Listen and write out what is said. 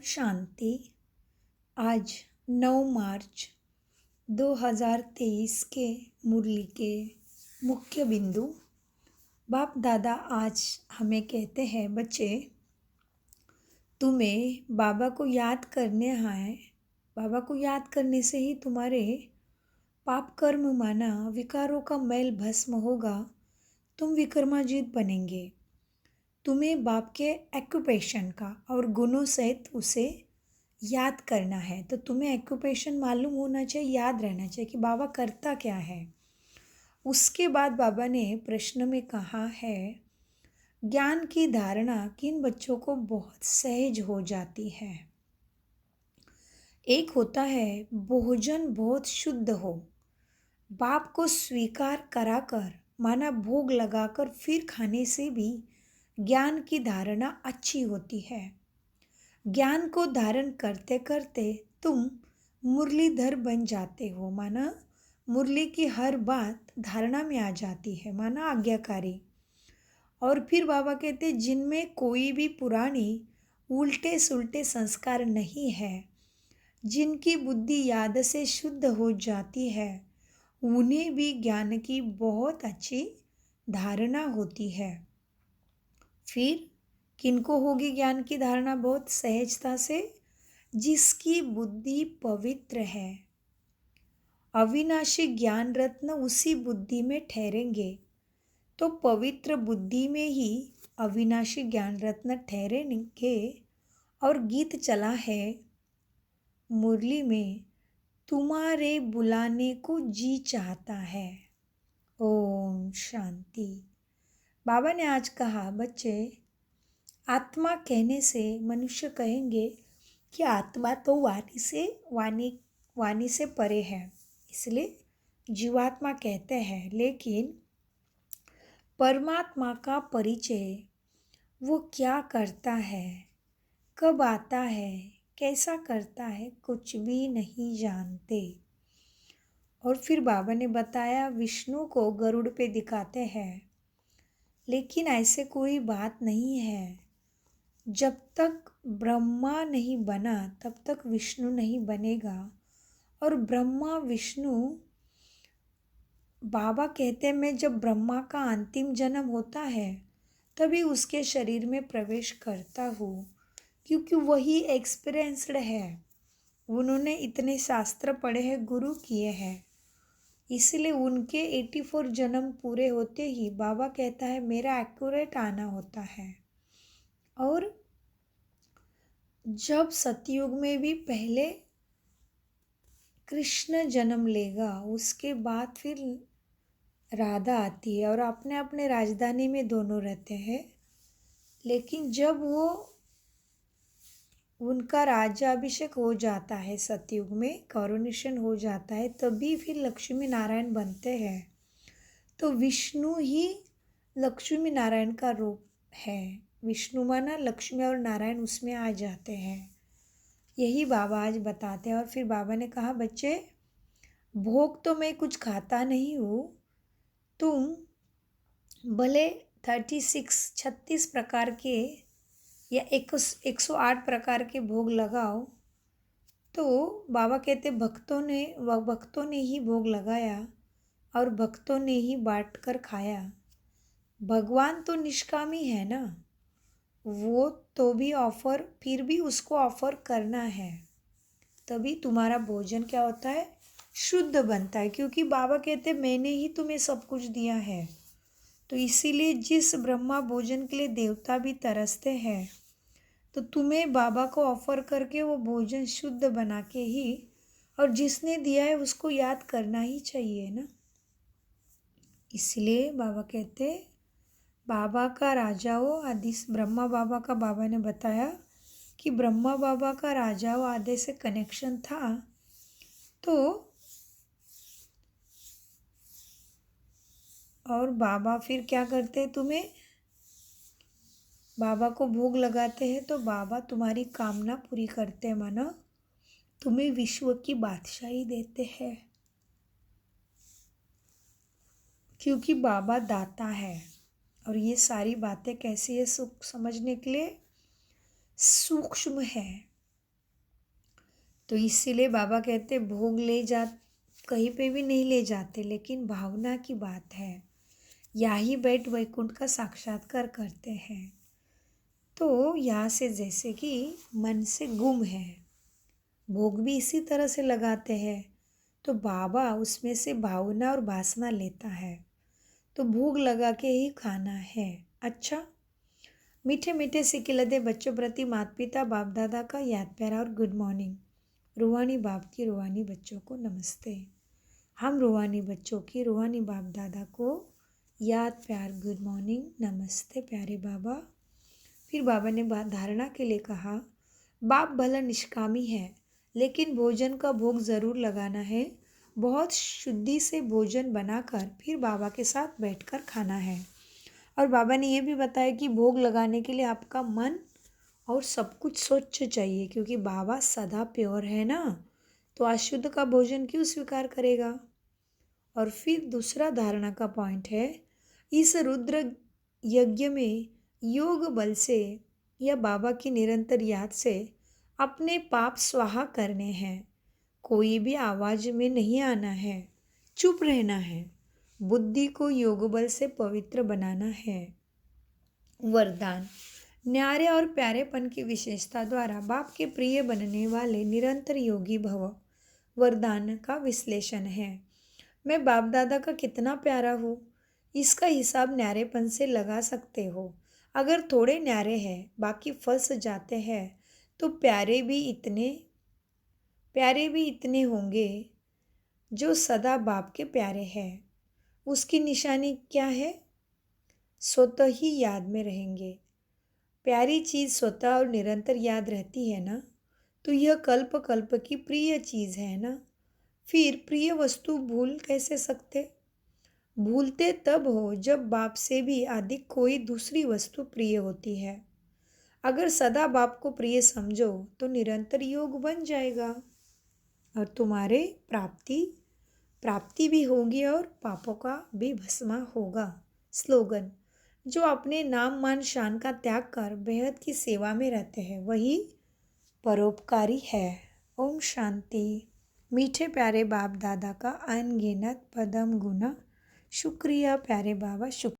शांति। आज 9 मार्च 2023 के मुरली के मुख्य बिंदु। बाप दादा आज हमें कहते हैं, बच्चे तुम्हें बाबा को याद करने है। बाबा को याद करने से ही तुम्हारे पाप कर्म माना विकारों का मैल भस्म होगा, तुम विक्रमाजीत बनेंगे। तुम्हें बाप के एक्यूपेशन का और गुणों सहित उसे याद करना है। तो तुम्हें एक्यूपेशन मालूम होना चाहिए, याद रहना चाहिए कि बाबा करता क्या है। उसके बाद बाबा ने प्रश्न में कहा है, ज्ञान की धारणा किन बच्चों को बहुत सहज हो जाती है। एक होता है भोजन बहुत शुद्ध हो, बाप को स्वीकार कराकर माना भोग लगाकर फिर खाने से भी ज्ञान की धारणा अच्छी होती है। ज्ञान को धारण करते करते तुम मुरलीधर बन जाते हो, माना मुरली की हर बात धारणा में आ जाती है, माना आज्ञाकारी। और फिर बाबा कहते, जिनमें कोई भी पुरानी उल्टे सुलटे संस्कार नहीं है, जिनकी बुद्धि याद से शुद्ध हो जाती है, उन्हें भी ज्ञान की बहुत अच्छी धारणा होती है। फिर किनको होगी ज्ञान की धारणा बहुत सहजता से? जिसकी बुद्धि पवित्र है। अविनाशी ज्ञान रत्न उसी बुद्धि में ठहरेंगे। तो पवित्र बुद्धि में ही अविनाशी ज्ञान रत्न ठहरेंगे। और गीत चला है मुरली में, तुम्हारे बुलाने को जी चाहता है। ओम शांति। बाबा ने आज कहा, बच्चे आत्मा कहने से मनुष्य कहेंगे कि आत्मा तो वाणी से परे है, इसलिए जीवात्मा कहते हैं। लेकिन परमात्मा का परिचय वो क्या करता है, कब आता है, कैसा करता है, कुछ भी नहीं जानते। और फिर बाबा ने बताया, विष्णु को गरुड़ पे दिखाते हैं, लेकिन ऐसे कोई बात नहीं है। जब तक ब्रह्मा नहीं बना तब तक विष्णु नहीं बनेगा। और ब्रह्मा विष्णु, बाबा कहते हैं, मैं जब ब्रह्मा का अंतिम जन्म होता है तभी उसके शरीर में प्रवेश करता हूँ, क्योंकि वही एक्सपीरियंस्ड है। उन्होंने इतने शास्त्र पढ़े हैं, गुरु किए हैं, इसलिए उनके 84 जन्म पूरे होते ही बाबा कहता है मेरा एक्यूरेट आना होता है। और जब सतयुग में भी पहले कृष्ण जन्म लेगा, उसके बाद फिर राधा आती है और अपने अपने राजधानी में दोनों रहते हैं। लेकिन जब वो उनका राज्याभिषेक हो जाता है, सतयुग में कॉरोनेशन हो जाता है, तभी फिर लक्ष्मी नारायण बनते हैं। तो विष्णु ही लक्ष्मी नारायण का रूप है। विष्णु माना लक्ष्मी और नारायण उसमें आ जाते हैं। यही बाबा आज बताते हैं। और फिर बाबा ने कहा, बच्चे भोग तो मैं कुछ खाता नहीं हूँ, तुम भले 36 प्रकार के या 108 प्रकार के भोग लगाओ। तो बाबा कहते, भक्तों ने ही भोग लगाया और भक्तों ने ही बांट कर खाया। भगवान तो निष्कामी है ना, वो तो भी ऑफर, फिर भी उसको ऑफर करना है, तभी तुम्हारा भोजन क्या होता है, शुद्ध बनता है। क्योंकि बाबा कहते मैंने ही तुम्हें सब कुछ दिया है। तो इसीलिए जिस ब्रह्मा भोजन के लिए देवता भी तरसते हैं, तो तुम्हें बाबा को ऑफर करके वो भोजन शुद्ध बना के ही, और जिसने दिया है उसको याद करना ही चाहिए ना। इसलिए बाबा कहते, बाबा का राजा हो आदि, ब्रह्मा बाबा का बाबा ने बताया कि ब्रह्मा बाबा का राजा हो आदि से कनेक्शन था। तो और बाबा फिर क्या करते, तुम्हें बाबा को भोग लगाते हैं तो बाबा तुम्हारी कामना पूरी करते हैं, मानो तुम्हें विश्व की बादशाही देते हैं। क्योंकि बाबा दाता है। और ये सारी बातें कैसी है, सुख समझने के लिए सूक्ष्म है। तो इसीलिए बाबा कहते भोग ले जा कहीं पे भी नहीं ले जाते, लेकिन भावना की बात है, यही बैठ वैकुंठ का साक्षात्कार करते हैं। तो यहाँ से जैसे कि मन से गुम है, भोग भी इसी तरह से लगाते हैं, तो बाबा उसमें से भावना और वासना लेता है, तो भोग लगा के ही खाना है। अच्छा, मीठे मीठे सिकिलदे बच्चों प्रति माता पिता बाप दादा का याद प्यारा और गुड मॉर्निंग। रूहानी बाप की रूहानी बच्चों को नमस्ते। हम रूहानी बच्चों की रूहानी बाप दादा को याद प्यार गुड मॉर्निंग नमस्ते प्यारे बाबा। फिर बाबा ने धारणा के लिए कहा, बाप भला निष्कामी है, लेकिन भोजन का भोग ज़रूर लगाना है। बहुत शुद्धि से भोजन बनाकर फिर बाबा के साथ बैठकर खाना है। और बाबा ने ये भी बताया कि भोग लगाने के लिए आपका मन और सब कुछ स्वच्छ चाहिए, क्योंकि बाबा सदा प्योर है ना, तो अशुद्ध का भोजन क्यों स्वीकार करेगा। और फिर दूसरा धारणा का पॉइंट है, इस रुद्र यज्ञ में योग बल से या बाबा की निरंतर याद से अपने पाप स्वाहा करने हैं। कोई भी आवाज़ में नहीं आना है, चुप रहना है, बुद्धि को योग बल से पवित्र बनाना है। वरदान, न्यारे और प्यारेपन की विशेषता द्वारा बाप के प्रिय बनने वाले निरंतर योगी भव। वरदान का विश्लेषण है, मैं बाप दादा का कितना प्यारा हूँ, इसका हिसाब न्यारेपन से लगा सकते हो। अगर थोड़े न्यारे हैं, बाकी फंस जाते हैं, तो प्यारे भी इतने होंगे जो सदा बाप के प्यारे हैं। उसकी निशानी क्या है? स्वतः ही याद में रहेंगे। प्यारी चीज़ स्वतः और निरंतर याद रहती है ना, तो यह कल्प कल्प की प्रिय चीज़ है ना। फिर प्रिय वस्तु भूल कैसे सकते? भूलते तब हो जब बाप से भी अधिक कोई दूसरी वस्तु प्रिय होती है। अगर सदा बाप को प्रिय समझो तो निरंतर योग बन जाएगा और तुम्हारे प्राप्ति भी होगी और पापों का भी भस्मा होगा। स्लोगन, जो अपने नाम मान शान का त्याग कर बेहद की सेवा में रहते हैं वही परोपकारी है। ओम शांति। मीठे प्यारे बाप दादा का अनगिनत पदम गुना शुक्रिया प्यारे बाबा, शुक्रिया।